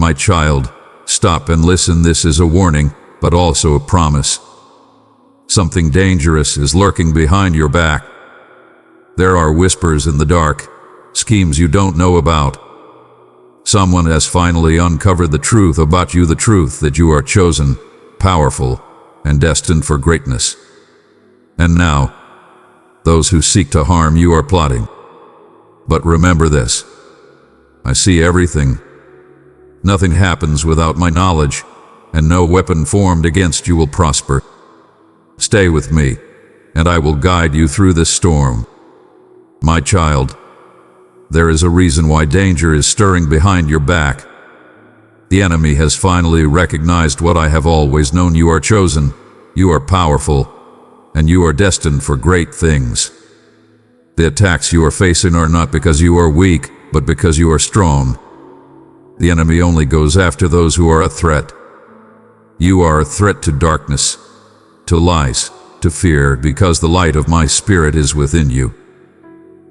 My child, stop and listen. This is a warning, but also a promise. Something dangerous is lurking behind your back. There are whispers in the dark, schemes you don't know about. Someone has finally uncovered the truth about you, the truth that you are chosen, powerful, and destined for greatness. And now, those who seek to harm you are plotting. But remember this: I see everything. Nothing happens without my knowledge, and no weapon formed against you will prosper. Stay with me, and I will guide you through this storm. My child, there is a reason why danger is stirring behind your back. The enemy has finally recognized what I have always known: you are chosen, you are powerful, and you are destined for great things. The attacks you are facing are not because you are weak, but because you are strong. The enemy only goes after those who are a threat. You are a threat to darkness, to lies, to fear, because the light of my Spirit is within you.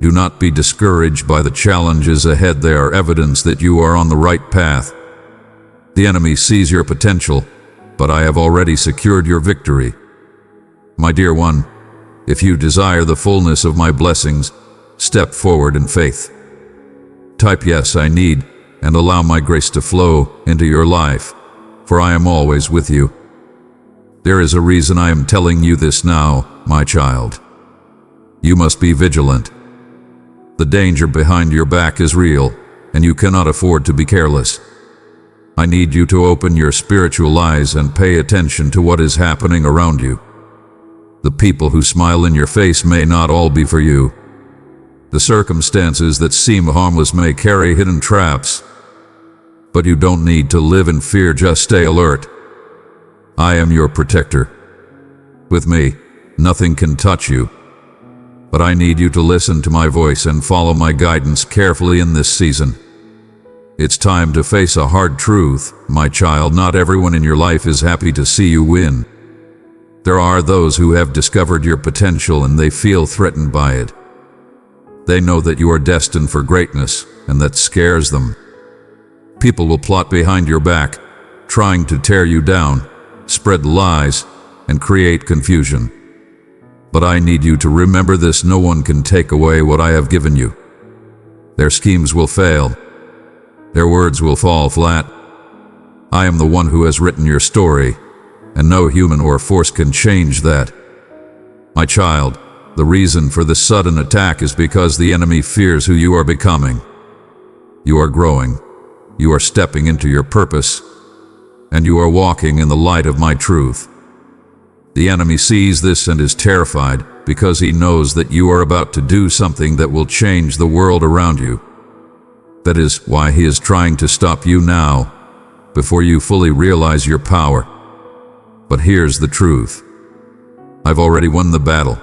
Do not be discouraged by the challenges ahead. They are evidence that you are on the right path. The enemy sees your potential, but I have already secured your victory. My dear one, if you desire the fullness of my blessings, step forward in faith. Type yes, I need, and allow my grace to flow into your life, for I am always with you. There is a reason I am telling you this now, my child. You must be vigilant. The danger behind your back is real, and you cannot afford to be careless. I need you to open your spiritual eyes and pay attention to what is happening around you. The people who smile in your face may not all be for you. The circumstances that seem harmless may carry hidden traps. But you don't need to live in fear, just stay alert. I am your protector. With me, nothing can touch you. But I need you to listen to my voice and follow my guidance carefully in this season. It's time to face a hard truth, my child. Not everyone in your life is happy to see you win. There are those who have discovered your potential and they feel threatened by it. They know that you are destined for greatness, and that scares them. People will plot behind your back, trying to tear you down, spread lies, and create confusion. But I need you to remember this: no one can take away what I have given you. Their schemes will fail. Their words will fall flat. I am the one who has written your story, and no human or force can change that. My child, the reason for this sudden attack is because the enemy fears who you are becoming. You are growing. You are stepping into your purpose, and you are walking in the light of my truth. The enemy sees this and is terrified because he knows that you are about to do something that will change the world around you. That is why he is trying to stop you now, before you fully realize your power. But here's the truth: I've already won the battle.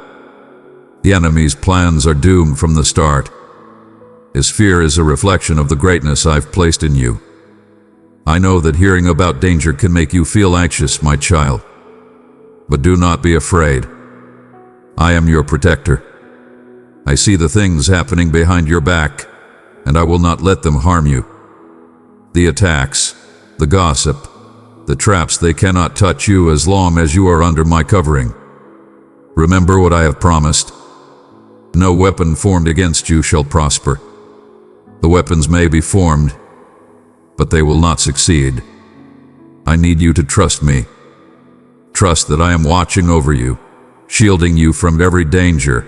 The enemy's plans are doomed from the start. His fear is a reflection of the greatness I've placed in you. I know that hearing about danger can make you feel anxious, my child. But do not be afraid. I am your protector. I see the things happening behind your back, and I will not let them harm you. The attacks, the gossip, the traps, they cannot touch you as long as you are under my covering. Remember what I have promised. No weapon formed against you shall prosper. The weapons may be formed, but they will not succeed. I need you to trust me. Trust that I am watching over you, shielding you from every danger,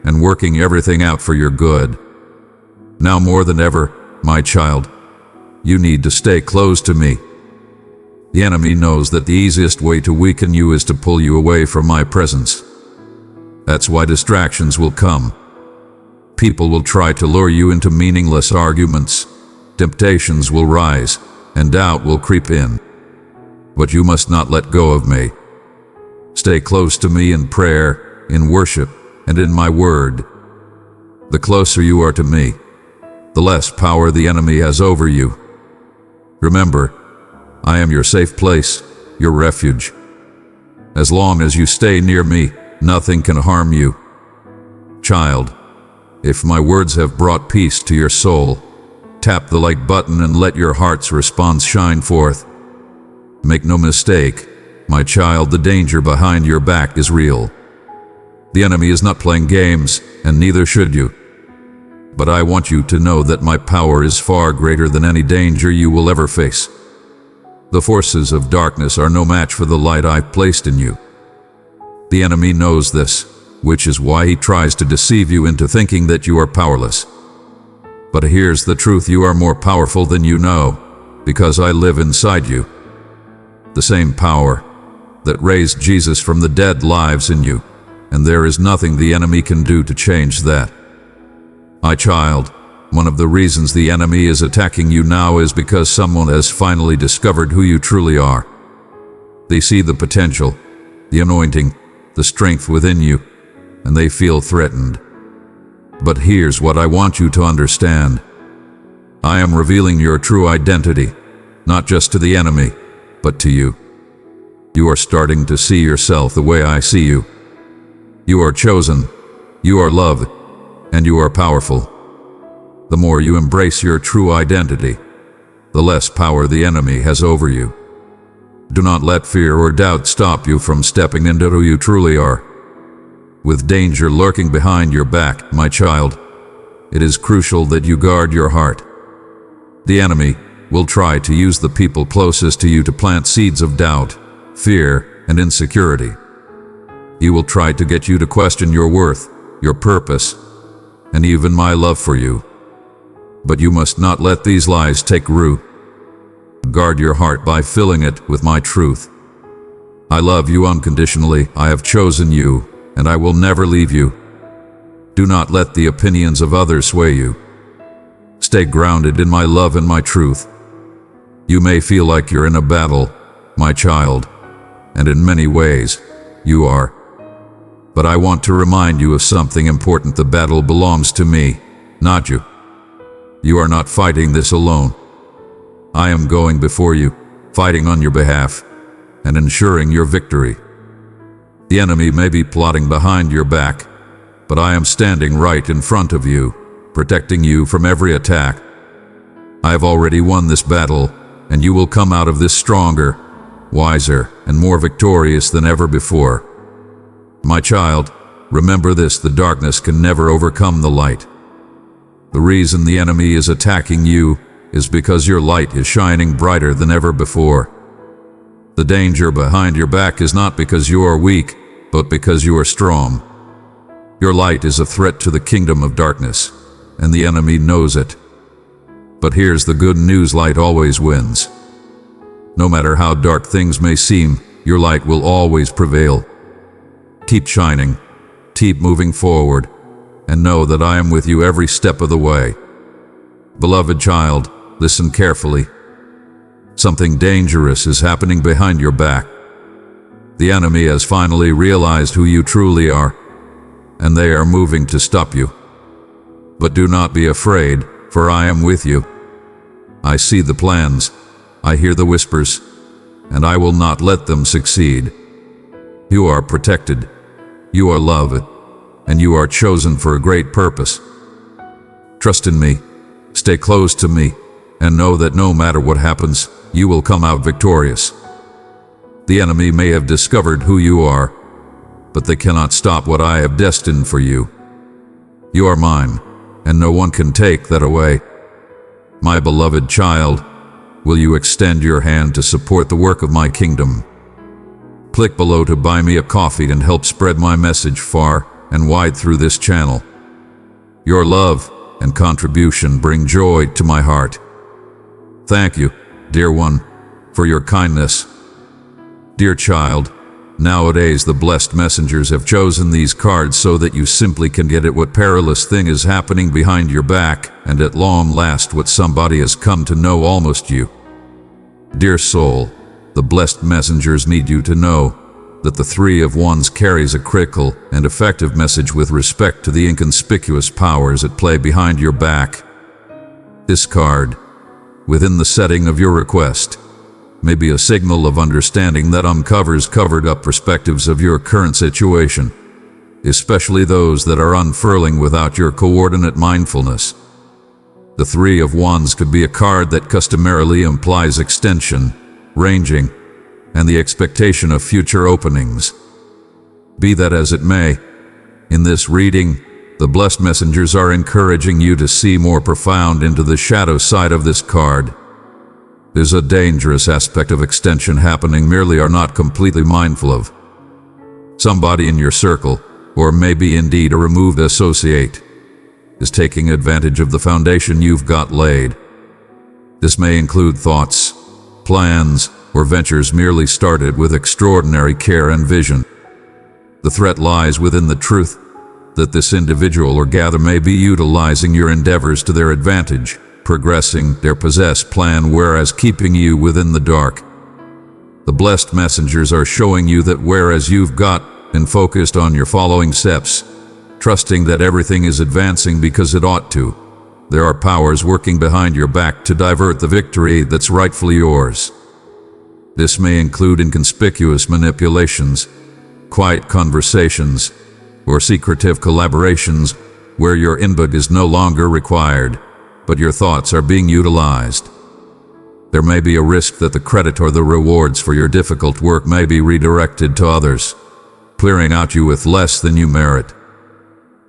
and working everything out for your good. Now more than ever, my child, you need to stay close to me. The enemy knows that the easiest way to weaken you is to pull you away from my presence. That's why distractions will come. People will try to lure you into meaningless arguments. Temptations will rise, and doubt will creep in. But you must not let go of me. Stay close to me in prayer, in worship, and in my word. The closer you are to me, the less power the enemy has over you. Remember, I am your safe place, your refuge. As long as you stay near me, nothing can harm you. Child, if my words have brought peace to your soul, Tap the like button and let your heart's response shine forth. Make no mistake, my child, the danger behind your back is real. The enemy is not playing games, and neither should you. But I want you to know that my power is far greater than any danger you will ever face. The forces of darkness are no match for the light I've placed in you. The enemy knows this, which is why he tries to deceive you into thinking that you are powerless. But here's the truth: you are more powerful than you know, because I live inside you. The same power that raised Jesus from the dead lives in you, and there is nothing the enemy can do to change that. My child, one of the reasons the enemy is attacking you now is because someone has finally discovered who you truly are. They see the potential, the anointing, the strength within you, and they feel threatened. But here's what I want you to understand. I am revealing your true identity, not just to the enemy, but to you. You are starting to see yourself the way I see you. You are chosen, you are loved, and you are powerful. The more you embrace your true identity, the less power the enemy has over you. Do not let fear or doubt stop you from stepping into who you truly are. With danger lurking behind your back, my child, it is crucial that you guard your heart. The enemy will try to use the people closest to you to plant seeds of doubt, fear, and insecurity. He will try to get you to question your worth, your purpose, and even my love for you. But you must not let these lies take root. Guard your heart by filling it with my truth. I love you unconditionally. I have chosen you, and I will never leave you. Do not let the opinions of others sway you. Stay grounded in my love and my truth. You may feel like you're in a battle, my child, and in many ways, you are. But I want to remind you of something important. The battle belongs to me, not you. You are not fighting this alone. I am going before you, fighting on your behalf, and ensuring your victory. The enemy may be plotting behind your back, but I am standing right in front of you, protecting you from every attack. I have already won this battle, and you will come out of this stronger, wiser, and more victorious than ever before. My child, remember this: the darkness can never overcome the light. The reason the enemy is attacking you is because your light is shining brighter than ever before. The danger behind your back is not because you are weak, but because you are strong. Your light is a threat to the kingdom of darkness, and the enemy knows it. But here's the good news: light always wins. No matter how dark things may seem, your light will always prevail. Keep shining, keep moving forward, and know that I am with you every step of the way. Beloved child, listen carefully. Something dangerous is happening behind your back. The enemy has finally realized who you truly are, and they are moving to stop you. But do not be afraid, for I am with you. I see the plans, I hear the whispers, and I will not let them succeed. You are protected, you are loved, and you are chosen for a great purpose. Trust in me, stay close to me, and know that no matter what happens, you will come out victorious. The enemy may have discovered who you are, but they cannot stop what I have destined for you. You are mine, and no one can take that away. My beloved child, will you extend your hand to support the work of my kingdom? Click below to buy me a coffee and help spread my message far and wide through this channel. Your love and contribution bring joy to my heart. Thank you, dear one, for your kindness. Dear child, nowadays the blessed messengers have chosen these cards so that you simply can get at what perilous thing is happening behind your back, and at long last what somebody has come to know almost you. Dear soul, the blessed messengers need you to know that the Three of Wands carries a critical and effective message with respect to the inconspicuous powers at play behind your back. This card, within the setting of your request, may be a signal of understanding that uncovers covered-up perspectives of your current situation, especially those that are unfurling without your coordinate mindfulness. The Three of Wands could be a card that customarily implies extension, ranging, and the expectation of future openings. Be that as it may, in this reading, the blessed messengers are encouraging you to see more profound into the shadow side of this card. There's a dangerous aspect of extension happening merely are not completely mindful of. Somebody in your circle, or maybe indeed a removed associate, is taking advantage of the foundation you've got laid. This may include thoughts, plans, or ventures merely started with extraordinary care and vision. The threat lies within the truth that this individual or gather may be utilizing your endeavors to their advantage, progressing their possessed plan whereas keeping you within the dark. The blessed messengers are showing you that whereas you've got and focused on your following steps, trusting that everything is advancing because it ought to, there are powers working behind your back to divert the victory that's rightfully yours. This may include inconspicuous manipulations, quiet conversations, or secretive collaborations where your input is no longer required, but your thoughts are being utilized. There may be a risk that the credit or the rewards for your difficult work may be redirected to others, clearing out you with less than you merit.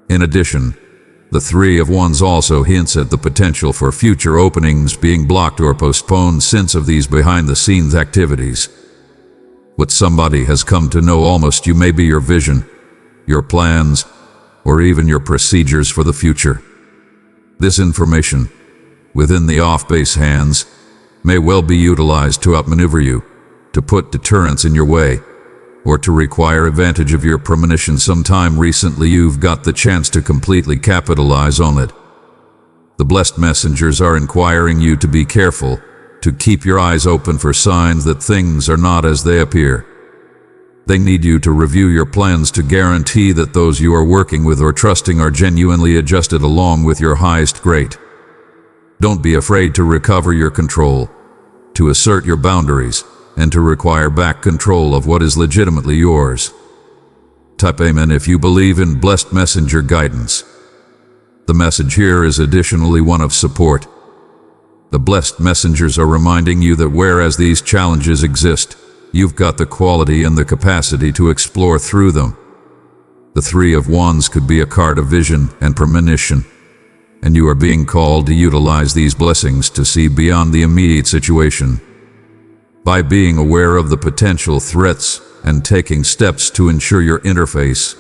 In addition, the Three of Wands also hints at the potential for future openings being blocked or postponed since of these behind-the-scenes activities. What somebody has come to know almost you may be your vision, your plans, or even your procedures for the future. This information, within the off-base hands, may well be utilized to outmaneuver you, to put deterrence in your way, or to require advantage of your premonition sometime recently you've got the chance to completely capitalize on it. The blessed messengers are inquiring you to be careful, to keep your eyes open for signs that things are not as they appear. They need you to review your plans to guarantee that those you are working with or trusting are genuinely adjusted along with your highest great. Don't be afraid to recover your control, to assert your boundaries, and to require back control of what is legitimately yours. Type Amen if you believe in blessed messenger guidance. The message here is additionally one of support. The blessed messengers are reminding you that whereas these challenges exist, you've got the quality and the capacity to explore through them. The Three of Wands could be a card of vision and premonition, and you are being called to utilize these blessings to see beyond the immediate situation. By being aware of the potential threats and taking steps to ensure your interface,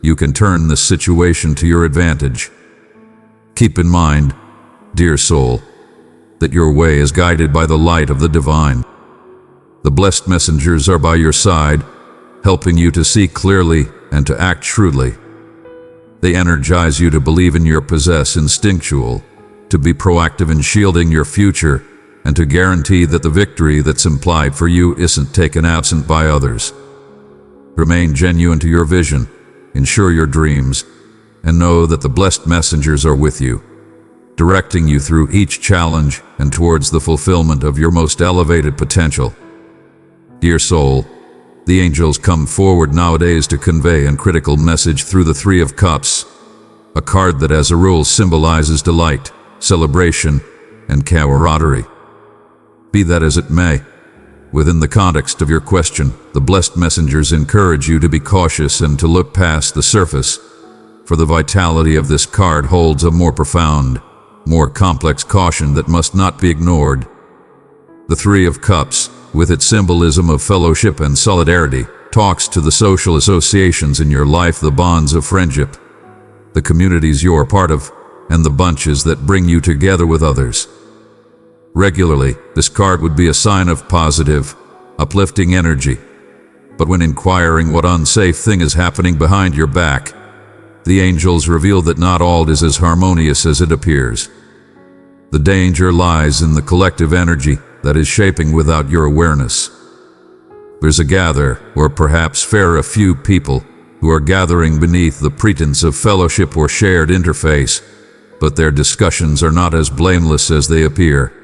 you can turn this situation to your advantage. Keep in mind, dear soul, that your way is guided by the light of the divine. The blessed messengers are by your side, helping you to see clearly and to act shrewdly. They energize you to believe in your possess instinctual, to be proactive in shielding your future, and to guarantee that the victory that's implied for you isn't taken absent by others. Remain genuine to your vision, ensure your dreams, and know that the blessed messengers are with you, directing you through each challenge and towards the fulfillment of your most elevated potential. Dear soul, the angels come forward nowadays to convey a critical message through the Three of Cups, a card that as a rule symbolizes delight, celebration, and camaraderie. Be that as it may, within the context of your question, the blessed messengers encourage you to be cautious and to look past the surface, for the vitality of this card holds a more profound, more complex caution that must not be ignored. The Three of Cups, with its symbolism of fellowship and solidarity, talks to the social associations in your life, the bonds of friendship, the communities you're part of, and the bunches that bring you together with others. Regularly, this card would be a sign of positive, uplifting energy. But when inquiring what unsafe thing is happening behind your back, the angels reveal that not all is as harmonious as it appears. The danger lies in the collective energy that is shaping without your awareness. There's a gather, or perhaps fair a few people, who are gathering beneath the pretense of fellowship or shared interface, but their discussions are not as blameless as they appear.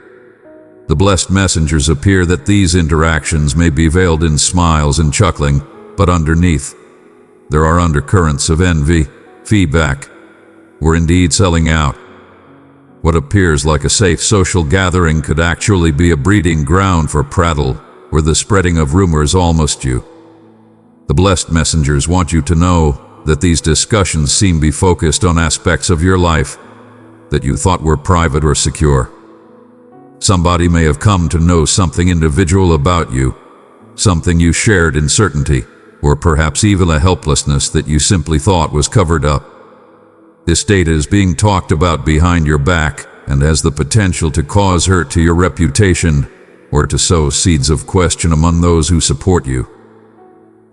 The blessed messengers appear that these interactions may be veiled in smiles and chuckling, but underneath, there are undercurrents of envy, feedback, or indeed selling out. What appears like a safe social gathering could actually be a breeding ground for prattle or the spreading of rumors almost you. The blessed messengers want you to know that these discussions seem to be focused on aspects of your life that you thought were private or secure. Somebody may have come to know something individual about you, something you shared in certainty, or perhaps even a helplessness that you simply thought was covered up. This data is being talked about behind your back and has the potential to cause hurt to your reputation or to sow seeds of question among those who support you.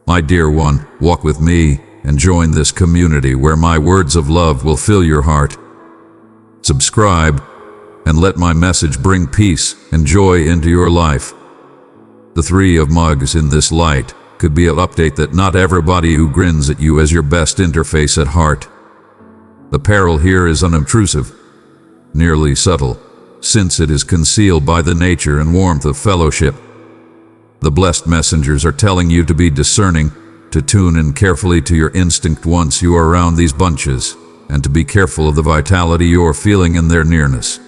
My dear one, walk with me and join this community where my words of love will fill your heart. Subscribe and let my message bring peace and joy into your life. The Three of Mugs in this light could be an update that not everybody who grins at you as your best interface at heart. The peril here is unobtrusive, nearly subtle, since it is concealed by the nature and warmth of fellowship. The blessed messengers are telling you to be discerning, to tune in carefully to your instinct once you are around these bunches, and to be careful of the vitality you are feeling in their nearness.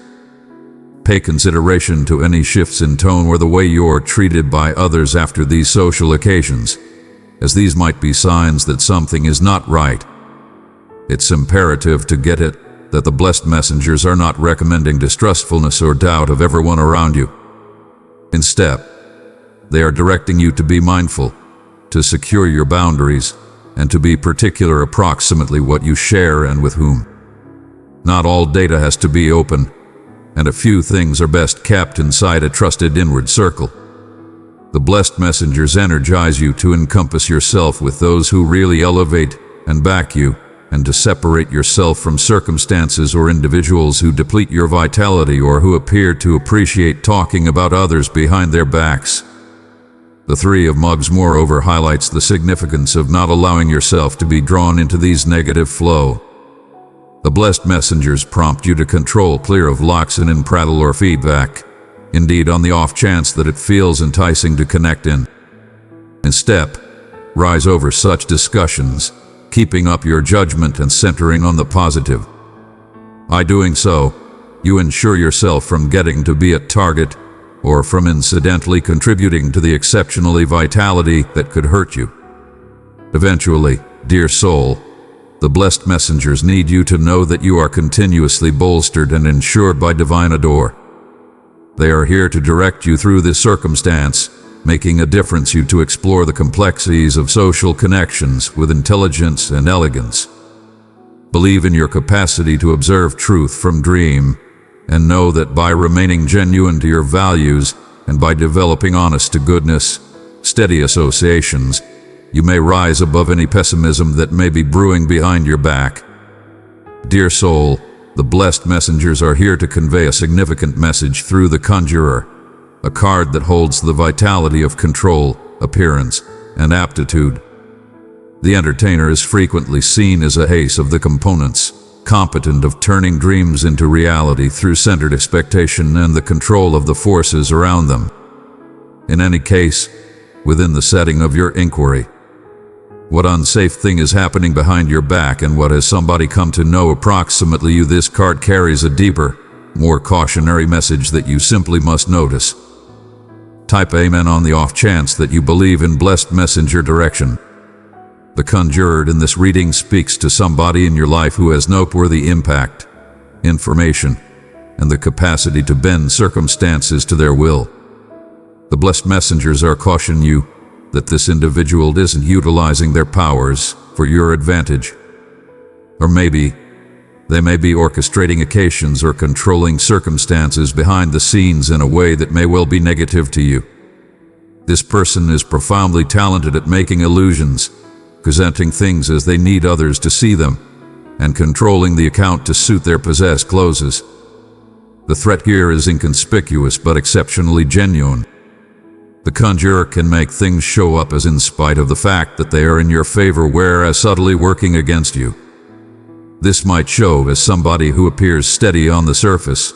Pay consideration to any shifts in tone or the way you are treated by others after these social occasions, as these might be signs that something is not right. It's imperative to get it that the blessed messengers are not recommending distrustfulness or doubt of everyone around you. Instead, they are directing you to be mindful, to secure your boundaries, and to be particular approximately what you share and with whom. Not all data has to be open, and a few things are best kept inside a trusted inward circle. The blessed messengers energize you to encompass yourself with those who really elevate and back you, and to separate yourself from circumstances or individuals who deplete your vitality or who appear to appreciate talking about others behind their backs. The Three of Mugs moreover highlights the significance of not allowing yourself to be drawn into these negative flow. The blessed messengers prompt you to control clear of locks in prattle or feedback, indeed on the off chance that it feels enticing to connect in. Instead, rise over such discussions, keeping up your judgment and centering on the positive. By doing so, you ensure yourself from getting to be a target or from incidentally contributing to the exceptionally vitality that could hurt you. Eventually, dear soul, the blessed messengers need you to know that you are continuously bolstered and ensured by divine adore. They are here to direct you through this circumstance, making a difference you to explore the complexities of social connections with intelligence and elegance. Believe in your capacity to observe truth from dream, and know that by remaining genuine to your values and by developing honest to goodness, steady associations, you may rise above any pessimism that may be brewing behind your back. Dear soul, the blessed messengers are here to convey a significant message through the Conjurer, a card that holds the vitality of control, appearance, and aptitude. The entertainer is frequently seen as a ace of the components, competent of turning dreams into reality through centered expectation and the control of the forces around them. In any case, within the setting of your inquiry, what unsafe thing is happening behind your back and what has somebody come to know approximately you? This card carries a deeper, more cautionary message that you simply must notice. Type Amen on the off chance that you believe in blessed messenger direction. The conjured in this reading speaks to somebody in your life who has noteworthy impact, information, and the capacity to bend circumstances to their will. The blessed messengers are cautioning you that this individual isn't utilizing their powers for your advantage. Or maybe they may be orchestrating occasions or controlling circumstances behind the scenes in a way that may well be negative to you. This person is profoundly talented at making illusions, presenting things as they need others to see them, and controlling the account to suit their possessed closes. The threat here is inconspicuous but exceptionally genuine. The conjurer can make things show up as in spite of the fact that they are in your favor, whereas subtly working against you. This might show as somebody who appears steady on the surface,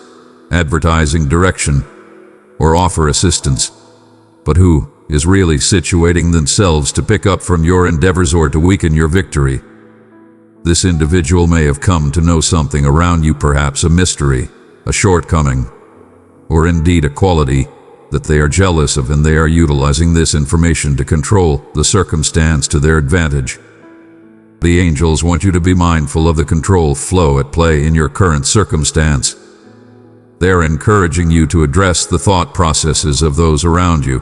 advertising direction, or offer assistance, but who is really situating themselves to pick up from your endeavors or to weaken your victory. This individual may have come to know something around you, perhaps a mystery, a shortcoming, or indeed a quality that they are jealous of, and they are utilizing this information to control the circumstance to their advantage. The angels want you to be mindful of the control flow at play in your current circumstance. They are encouraging you to address the thought processes of those around you,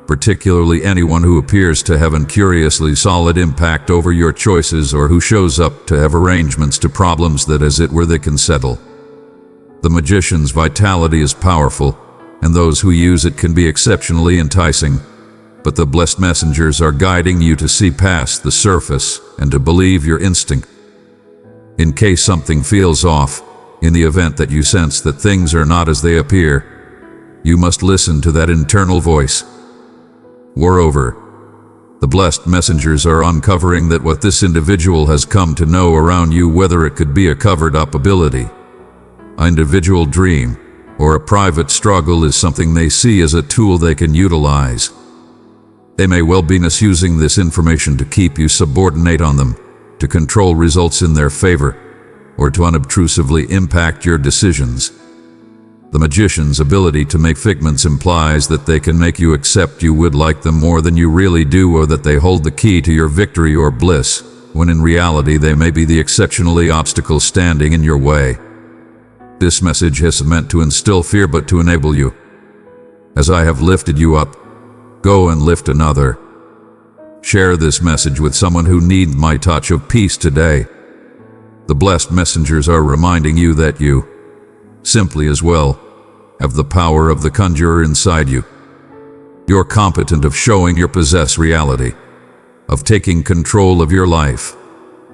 particularly anyone who appears to have a curiously solid impact over your choices, or who shows up to have arrangements to problems that as it were they can settle. The magician's vitality is powerful, and those who use it can be exceptionally enticing, but the blessed messengers are guiding you to see past the surface and to believe your instinct. In case something feels off, in the event that you sense that things are not as they appear, you must listen to that internal voice. Moreover, the blessed messengers are uncovering that what this individual has come to know around you, whether it could be a covered-up ability, an individual dream, or a private struggle, is something they see as a tool they can utilize. They may well be misusing this information to keep you subordinate on them, to control results in their favor, or to unobtrusively impact your decisions. The magician's ability to make figments implies that they can make you accept you would like them more than you really do, or that they hold the key to your victory or bliss, when in reality they may be the exceptionally obstacle standing in your way. This message isn't meant to instill fear, but to enable you. As I have lifted you up, go and lift another. Share this message with someone who needs my touch of peace today. The blessed messengers are reminding you that you, simply as well, have the power of the conjurer inside you. You're competent of showing your possess reality, of taking control of your life,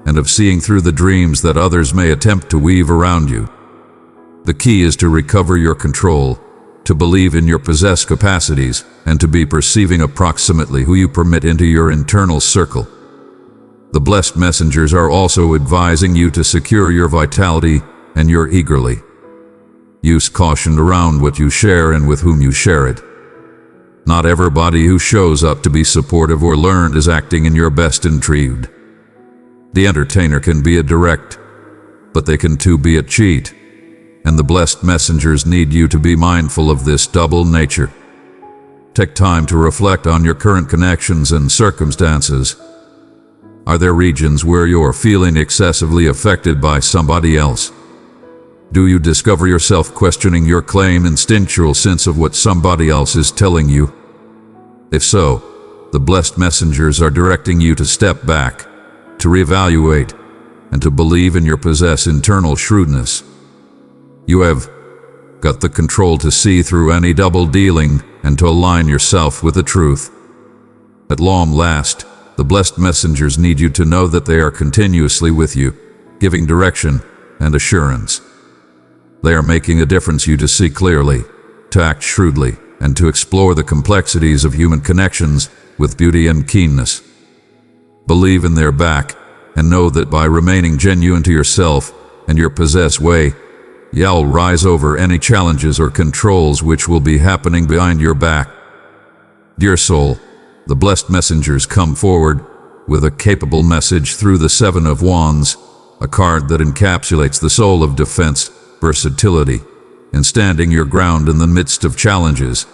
and of seeing through the dreams that others may attempt to weave around you. The key is to recover your control, to believe in your possessed capacities, and to be perceiving approximately who you permit into your internal circle. The blessed messengers are also advising you to secure your vitality and your eagerly. Use caution around what you share and with whom you share it. Not everybody who shows up to be supportive or learned is acting in your best interest. The entertainer can be a direct, but they can too be a cheat, and the blessed messengers need you to be mindful of this double nature. Take time to reflect on your current connections and circumstances. Are there regions where you're feeling excessively affected by somebody else? Do you discover yourself questioning your claim instinctual sense of what somebody else is telling you? If so, the blessed messengers are directing you to step back, to reevaluate, and to believe in your possess internal shrewdness. You have got the control to see through any double dealing and to align yourself with the truth. At long last, the blessed messengers need you to know that they are continuously with you, giving direction and assurance. They are making a difference you to see clearly, to act shrewdly, and to explore the complexities of human connections with beauty and keenness. Believe in their back, and know that by remaining genuine to yourself and your possessed way, you'll rise over any challenges or controls which will be happening behind your back. Dear soul, the blessed messengers come forward with a capable message through the Seven of Wands, a card that encapsulates the soul of defense, versatility, and standing your ground in the midst of challenges.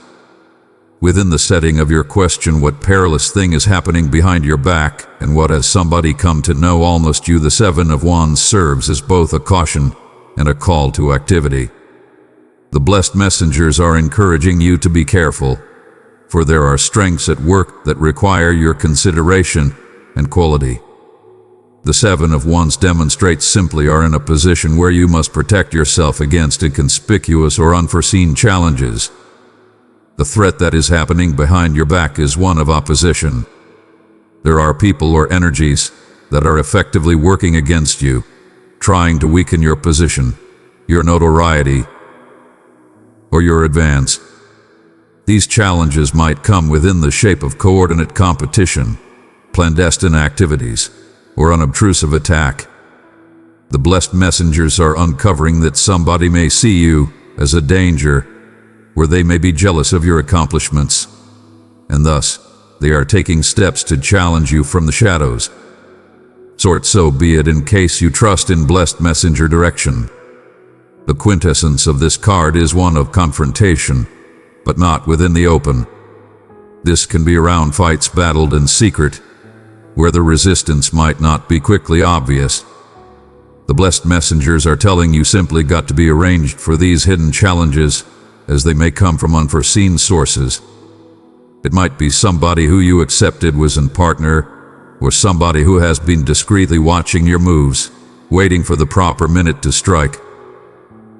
Within the setting of your question, what perilous thing is happening behind your back, and what has somebody come to know almost you, the Seven of Wands serves as both a caution and a call to activity. The blessed messengers are encouraging you to be careful, for there are strengths at work that require your consideration and quality. The Seven of Wands demonstrates simply are in a position where you must protect yourself against inconspicuous or unforeseen challenges. The threat that is happening behind your back is one of opposition. There are people or energies that are effectively working against you, trying to weaken your position, your notoriety, or your advance. These challenges might come within the shape of coordinate competition, clandestine activities, or unobtrusive attack. The blessed messengers are uncovering that somebody may see you as a danger, where they may be jealous of your accomplishments, and thus they are taking steps to challenge you from the shadows. So be it in case you trust in blessed messenger direction. The quintessence of this card is one of confrontation, but not within the open. This can be around fights battled in secret, where the resistance might not be quickly obvious. The blessed messengers are telling you simply got to be arranged for these hidden challenges, as they may come from unforeseen sources. It might be somebody who you accepted was a partner, or somebody who has been discreetly watching your moves, waiting for the proper minute to strike.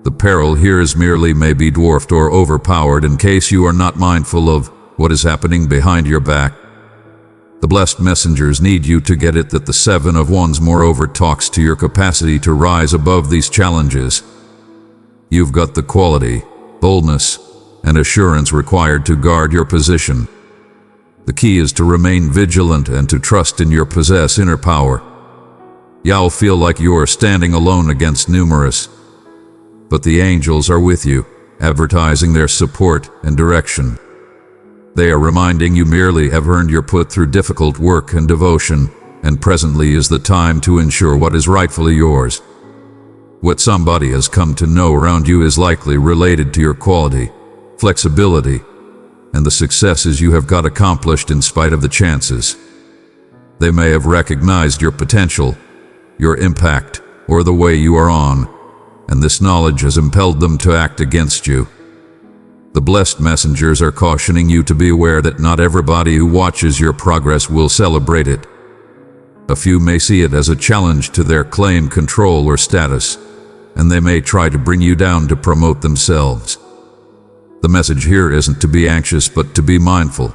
The peril here is merely may be dwarfed or overpowered in case you are not mindful of what is happening behind your back. The blessed messengers need you to get it that the Seven of Wands moreover talks to your capacity to rise above these challenges. You've got the quality, boldness, and assurance required to guard your position. The key is to remain vigilant and to trust in your possess inner power. You'll feel like you are standing alone against numerous, but the angels are with you, advertising their support and direction. They are reminding you merely have earned your put through difficult work and devotion, and presently is the time to ensure what is rightfully yours. What somebody has come to know around you is likely related to your quality, flexibility, and the successes you have got accomplished in spite of the chances. They may have recognized your potential, your impact, or the way you are on, and this knowledge has impelled them to act against you. The blessed messengers are cautioning you to be aware that not everybody who watches your progress will celebrate it. A few may see it as a challenge to their claim, control, or status, and they may try to bring you down to promote themselves. The message here isn't to be anxious but to be mindful.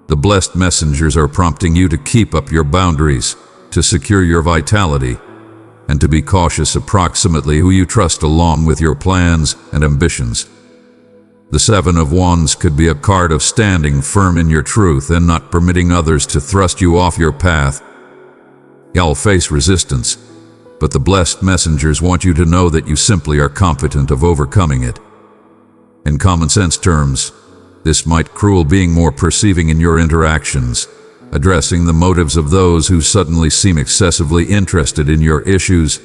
The blessed messengers are prompting you to keep up your boundaries, to secure your vitality, and to be cautious approximately who you trust along with your plans and ambitions. The Seven of Wands could be a card of standing firm in your truth and not permitting others to thrust you off your path. You'll face resistance, but the blessed messengers want you to know that you simply are competent of overcoming it. In common sense terms, this might cruel being more perceiving in your interactions, addressing the motives of those who suddenly seem excessively interested in your issues,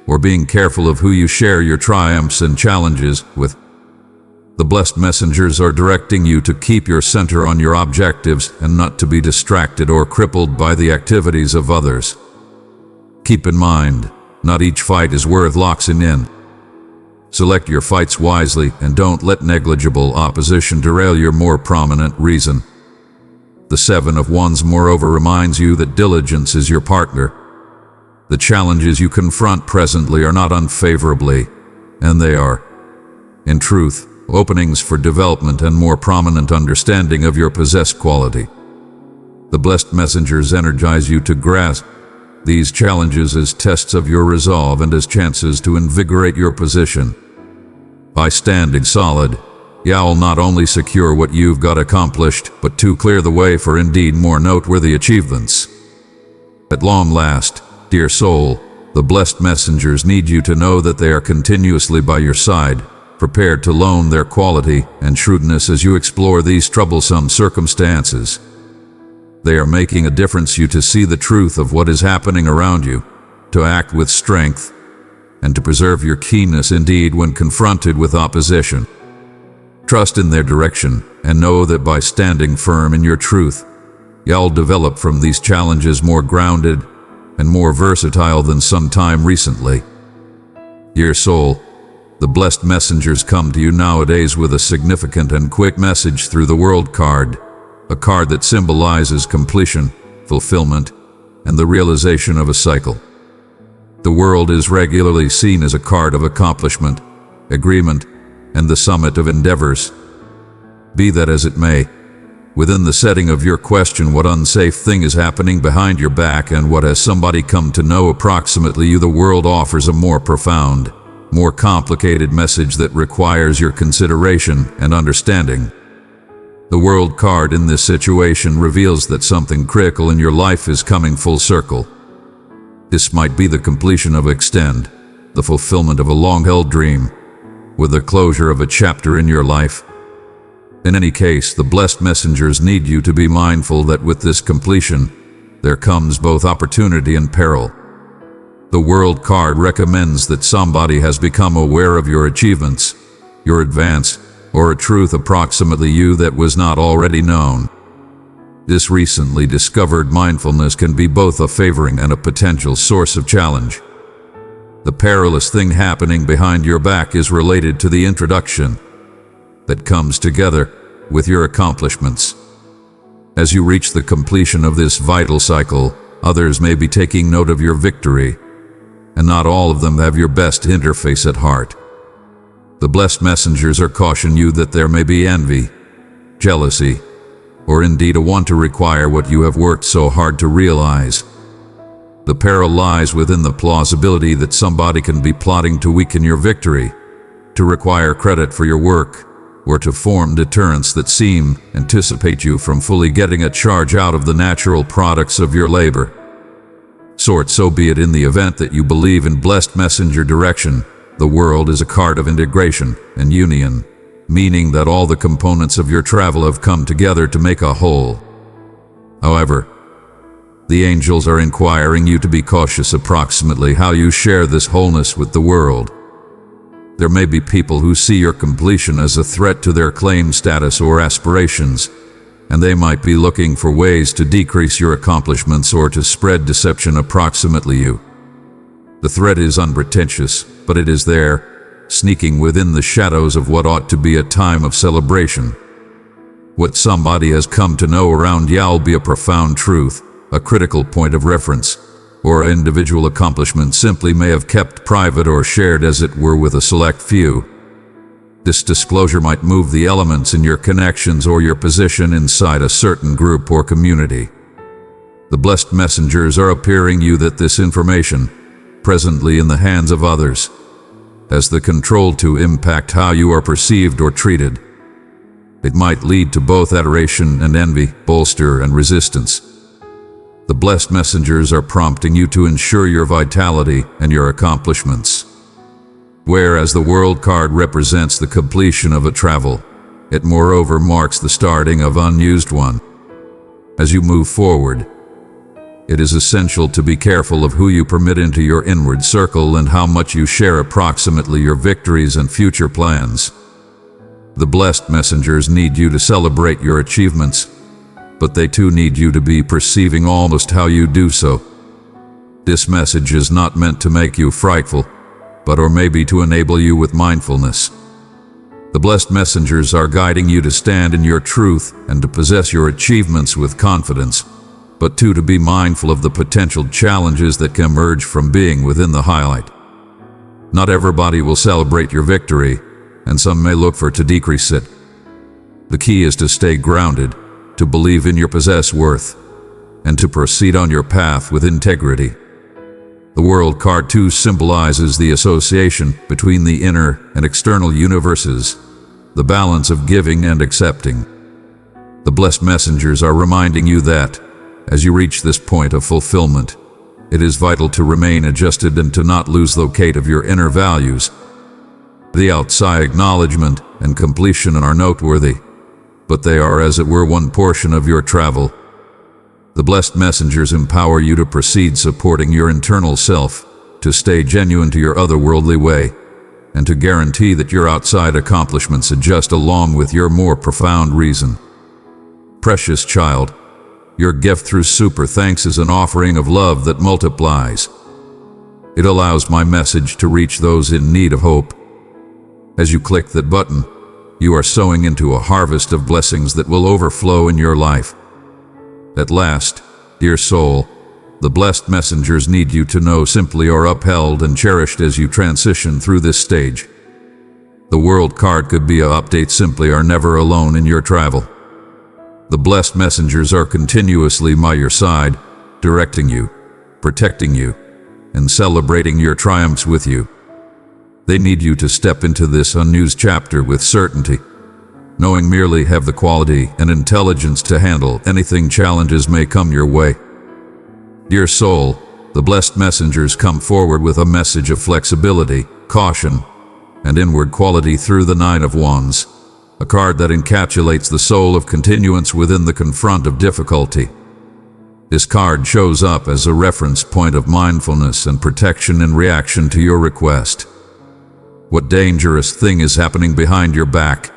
or being careful of who you share your triumphs and challenges with. The blessed messengers are directing you to keep your center on your objectives and not to be distracted or crippled by the activities of others. Keep in mind, not each fight is worth locking in. Select your fights wisely and don't let negligible opposition derail your more prominent reason. The Seven of Wands moreover reminds you that diligence is your partner. The challenges you confront presently are not unfavorably, and they are, in truth, openings for development and more prominent understanding of your possessed quality. The blessed messengers energize you to grasp these challenges as tests of your resolve and as chances to invigorate your position. By standing solid, you'll not only secure what you've got accomplished, but to clear the way for indeed more noteworthy achievements. At long last, dear soul, the blessed messengers need you to know that they are continuously by your side, prepared to loan their quality and shrewdness as you explore these troublesome circumstances. They are making a difference you to see the truth of what is happening around you, to act with strength, and to preserve your keenness indeed when confronted with opposition. Trust in their direction and know that by standing firm in your truth, you'll develop from these challenges more grounded and more versatile than some time recently. Dear soul, the blessed messengers come to you nowadays with a significant and quick message through the World card, a card that symbolizes completion, fulfillment, and the realization of a cycle. The World is regularly seen as a card of accomplishment, agreement, and the summit of endeavors. Be that as it may, within the setting of your question what unsafe thing is happening behind your back and what has somebody come to know approximately you, the World offers a more profound, more complicated message that requires your consideration and understanding. The World card in this situation reveals that something critical in your life is coming full circle. This might be the completion of extend, the fulfillment of a long-held dream, with the closure of a chapter in your life. In any case, the blessed messengers need you to be mindful that with this completion, there comes both opportunity and peril. The World card recommends that somebody has become aware of your achievements, your advance, or a truth approximately you that was not already known. This recently discovered mindfulness can be both a favoring and a potential source of challenge. The perilous thing happening behind your back is related to the introduction that comes together with your accomplishments. As you reach the completion of this vital cycle, others may be taking note of your victory, and not all of them have your best interface at heart. The blessed messengers are cautioning you that there may be envy, jealousy, or indeed a want to require what you have worked so hard to realize. The peril lies within the plausibility that somebody can be plotting to weaken your victory, to require credit for your work, or to form deterrents that anticipate you from fully getting a charge out of the natural products of your labor. So be it. In the event that you believe in blessed messenger direction, the world is a card of integration and union, meaning that all the components of your travel have come together to make a whole. However, the angels are inquiring you to be cautious approximately how you share this wholeness with the world. There may be people who see your completion as a threat to their claim status or aspirations, and they might be looking for ways to decrease your accomplishments or to spread deception approximately you. The threat is unpretentious, but it is there, sneaking within the shadows of what ought to be a time of celebration. What somebody has come to know around y'all be a profound truth, a critical point of reference, or an individual accomplishment simply may have kept private or shared as it were with a select few. This disclosure might move the elements in your connections or your position inside a certain group or community. The blessed messengers are appearing you that this information, presently in the hands of others, has the control to impact how you are perceived or treated. It might lead to both adoration and envy, bolster and resistance. The blessed messengers are prompting you to ensure your vitality and your accomplishments. Whereas the World card represents the completion of a travel, it moreover marks the starting of an unused one. As you move forward, it is essential to be careful of who you permit into your inward circle and how much you share approximately your victories and future plans. The blessed messengers need you to celebrate your achievements, but they too need you to be perceiving almost how you do so. This message is not meant to make you frightful, but or maybe to enable you with mindfulness. The blessed messengers are guiding you to stand in your truth and to possess your achievements with confidence, but too to be mindful of the potential challenges that can emerge from being within the highlight. Not everybody will celebrate your victory, and some may look for to decrease it. The key is to stay grounded, to believe in your possessed worth, and to proceed on your path with integrity. The World card too symbolizes the association between the inner and external universes, the balance of giving and accepting. The blessed messengers are reminding you that, as you reach this point of fulfillment, it is vital to remain adjusted and to not lose locate of your inner values. The outside acknowledgement and completion are noteworthy, but they are as it were one portion of your travel. The blessed messengers empower you to proceed supporting your internal self, to stay genuine to your otherworldly way, and to guarantee that your outside accomplishments adjust along with your more profound reason. Precious child, your gift through super thanks is an offering of love that multiplies. It allows my message to reach those in need of hope. As you click that button, you are sowing into a harvest of blessings that will overflow in your life. At last, dear soul, the blessed messengers need you to know simply are upheld and cherished as you transition through this stage. The World card could be a update simply are never alone in your travel. The blessed messengers are continuously by your side, directing you, protecting you, and celebrating your triumphs with you. They need you to step into this unused chapter with certainty, knowing merely have the quality and intelligence to handle anything challenges may come your way. Dear soul, the blessed messengers come forward with a message of flexibility, caution, and inward quality through the Nine of Wands, a card that encapsulates the soul of continuance within the confront of difficulty. This card shows up as a reference point of mindfulness and protection in reaction to your request. What dangerous thing is happening behind your back,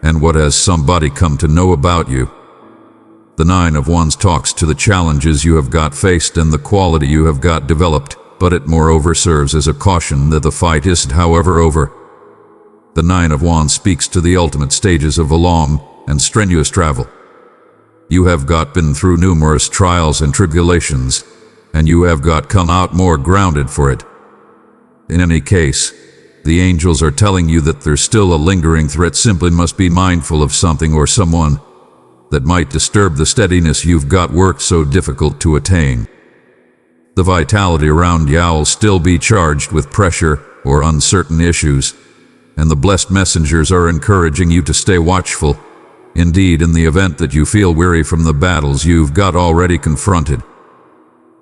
and what has somebody come to know about you? The Nine of Wands talks to the challenges you have got faced and the quality you have got developed, but it moreover serves as a caution that the fight isn't however over. The Nine of Wands speaks to the ultimate stages of a long and strenuous travel. You have got been through numerous trials and tribulations, and you have got come out more grounded for it. In any case, the angels are telling you that there's still a lingering threat. Simply must be mindful of something or someone that might disturb the steadiness you've got worked so difficult to attain. The vitality around you will still be charged with pressure or uncertain issues, and the blessed messengers are encouraging you to stay watchful. Indeed, in the event that you feel weary from the battles you've got already confronted,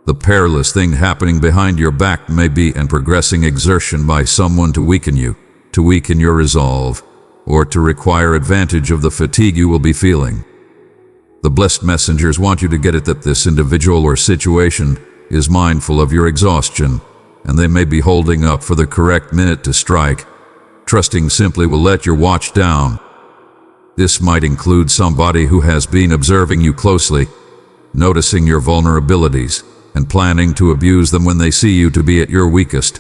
the perilous thing happening behind your back may be an progressing exertion by someone to weaken you, to weaken your resolve, or to require advantage of the fatigue you will be feeling. The blessed messengers want you to get it that this individual or situation is mindful of your exhaustion, and they may be holding up for the correct minute to strike. Trusting simply will let your watch down. This might include somebody who has been observing you closely, noticing your vulnerabilities, and planning to abuse them when they see you to be at your weakest.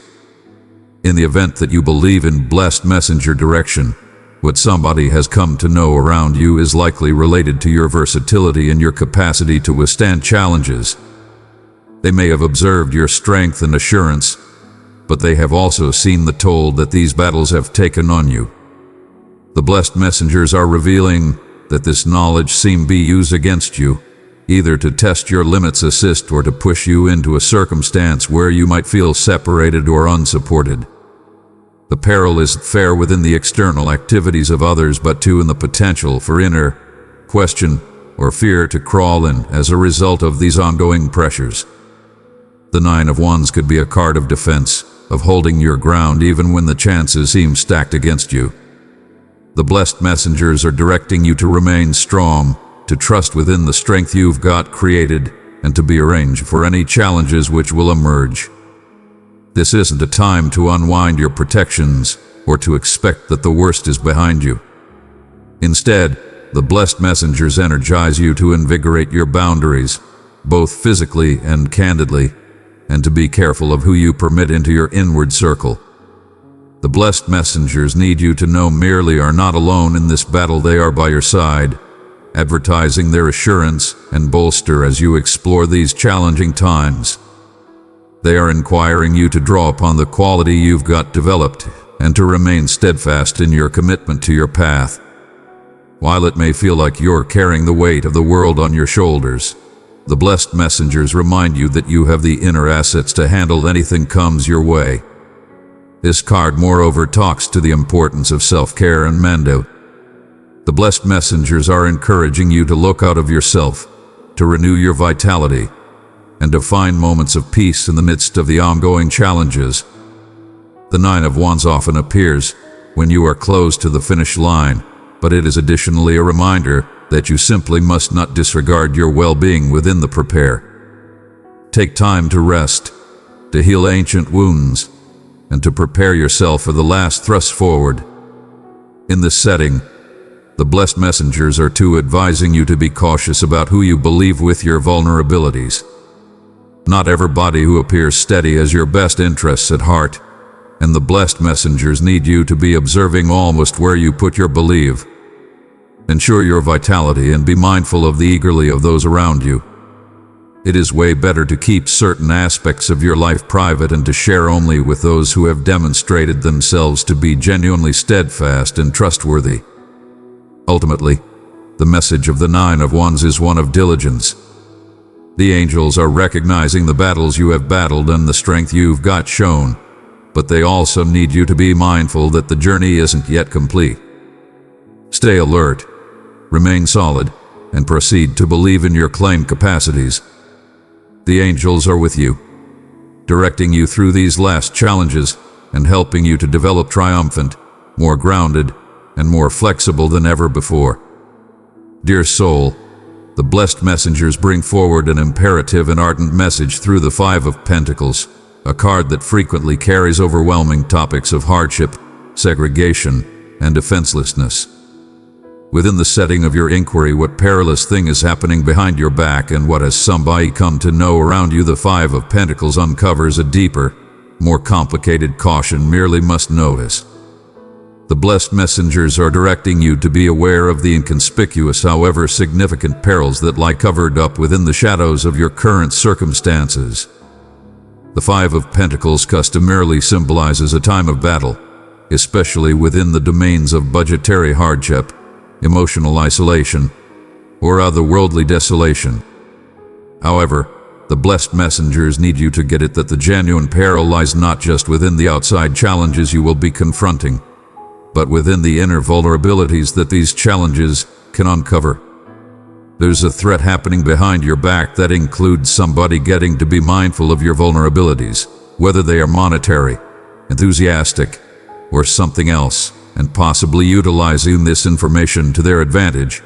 In the event that you believe in blessed messenger direction, what somebody has come to know around you is likely related to your versatility and your capacity to withstand challenges. They may have observed your strength and assurance, but they have also seen the toll that these battles have taken on you. The blessed messengers are revealing that this knowledge seem be used against you, either to test your limits, assist, or to push you into a circumstance where you might feel separated or unsupported. The peril isn't fair within the external activities of others, but too in the potential for inner question or fear to crawl in as a result of these ongoing pressures. The Nine of Wands could be a card of defense, of holding your ground even when the chances seem stacked against you. The blessed messengers are directing you to remain strong, to trust within the strength you've got created, and to be arranged for any challenges which will emerge. This isn't a time to unwind your protections or to expect that the worst is behind you. Instead, the blessed messengers energize you to invigorate your boundaries, both physically and candidly, and to be careful of who you permit into your inward circle. The blessed messengers need you to know merely are not alone in this battle. They are by your side, advertising their assurance and bolster as you explore these challenging times. They are inquiring you to draw upon the quality you've got developed and to remain steadfast in your commitment to your path. While it may feel like you're carrying the weight of the world on your shoulders, the blessed messengers remind you that you have the inner assets to handle anything comes your way. This card moreover talks to the importance of self-care and mendo. The blessed messengers are encouraging you to look out of yourself, to renew your vitality, and to find moments of peace in the midst of the ongoing challenges. The Nine of Wands often appears when you are close to the finish line, but it is additionally a reminder that you simply must not disregard your well-being within the prepare. Take time to rest, to heal ancient wounds, and to prepare yourself for the last thrust forward. In this setting, the blessed messengers are too advising you to be cautious about who you believe with your vulnerabilities. Not everybody who appears steady has your best interests at heart, and the blessed messengers need you to be observing almost where you put your belief. Ensure your vitality and be mindful of the eagerly of those around you. It is way better to keep certain aspects of your life private and to share only with those who have demonstrated themselves to be genuinely steadfast and trustworthy. Ultimately, the message of the Nine of Wands is one of diligence. The angels are recognizing the battles you have battled and the strength you've got shown, but they also need you to be mindful that the journey isn't yet complete. Stay alert, remain solid, and proceed to believe in your claimed capacities. The angels are with you, directing you through these last challenges and helping you to develop triumphant, more grounded, and more flexible than ever before. Dear soul, The blessed messengers bring forward an imperative and ardent message through the Five of Pentacles, a card that frequently carries overwhelming topics of hardship, segregation, and defenselessness. Within the setting of your inquiry, what perilous thing is happening behind your back and what has somebody come to know around you? The Five of Pentacles uncovers a deeper, more complicated caution merely must notice. The blessed messengers are directing you to be aware of the inconspicuous, however significant perils that lie covered up within the shadows of your current circumstances. The Five of Pentacles customarily symbolizes a time of battle, especially within the domains of budgetary hardship, emotional isolation, or otherworldly desolation. However, the blessed messengers need you to get it that the genuine peril lies not just within the outside challenges you will be confronting, but within the inner vulnerabilities that these challenges can uncover. There's a threat happening behind your back that includes somebody getting to be mindful of your vulnerabilities, whether they are monetary, enthusiastic, or something else, and possibly utilizing this information to their advantage.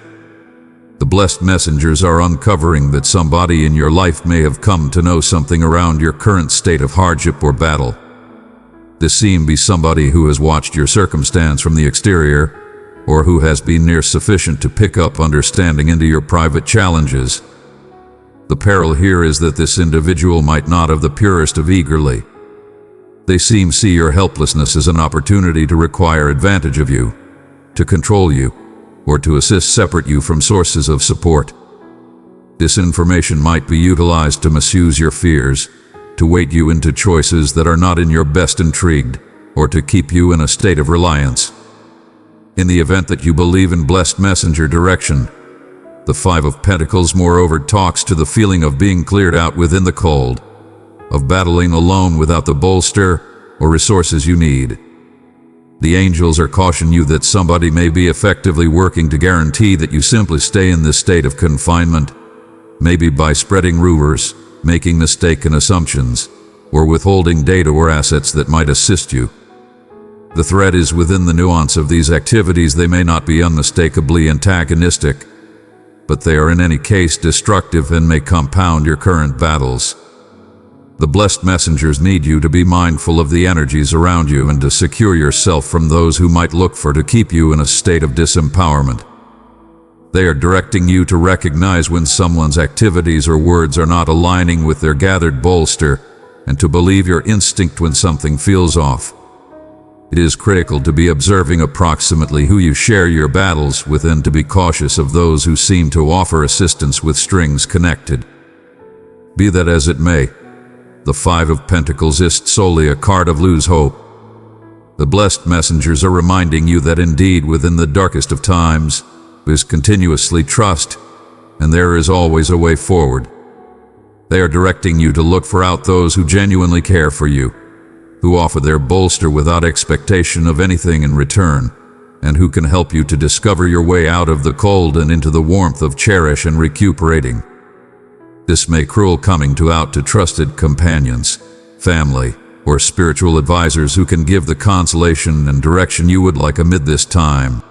The blessed messengers are uncovering that somebody in your life may have come to know something around your current state of hardship or battle. This seem be somebody who has watched your circumstance from the exterior, or who has been near sufficient to pick up understanding into your private challenges. The peril here is that this individual might not have the purest of eagerly. They seem see your helplessness as an opportunity to require advantage of you, to control you, or to assist separate you from sources of support. This information might be utilized to misuse your fears, to weight you into choices that are not in your best intrigued, or to keep you in a state of reliance. In the event that you believe in blessed messenger direction, the Five of Pentacles moreover talks to the feeling of being cleared out within the cold, of battling alone without the bolster or resources you need. The angels are cautioning you that somebody may be effectively working to guarantee that you simply stay in this state of confinement, maybe by spreading rumors, making mistaken assumptions, or withholding data or assets that might assist you. The threat is within the nuance of these activities. They may not be unmistakably antagonistic, but they are in any case destructive and may compound your current battles. The blessed messengers need you to be mindful of the energies around you and to secure yourself from those who might look for to keep you in a state of disempowerment. They are directing you to recognize when someone's activities or words are not aligning with their gathered bolster, and to believe your instinct when something feels off. It is critical to be observing approximately who you share your battles with and to be cautious of those who seem to offer assistance with strings connected. Be that as it may, the Five of Pentacles is solely a card of lose hope. The blessed messengers are reminding you that indeed within the darkest of times is continuously trust, and there is always a way forward. They are directing you to look for out those who genuinely care for you, who offer their bolster without expectation of anything in return, and who can help you to discover your way out of the cold and into the warmth of cherish and recuperating. This may cruel coming to trusted companions, family, or spiritual advisors who can give the consolation and direction you would like amid this time.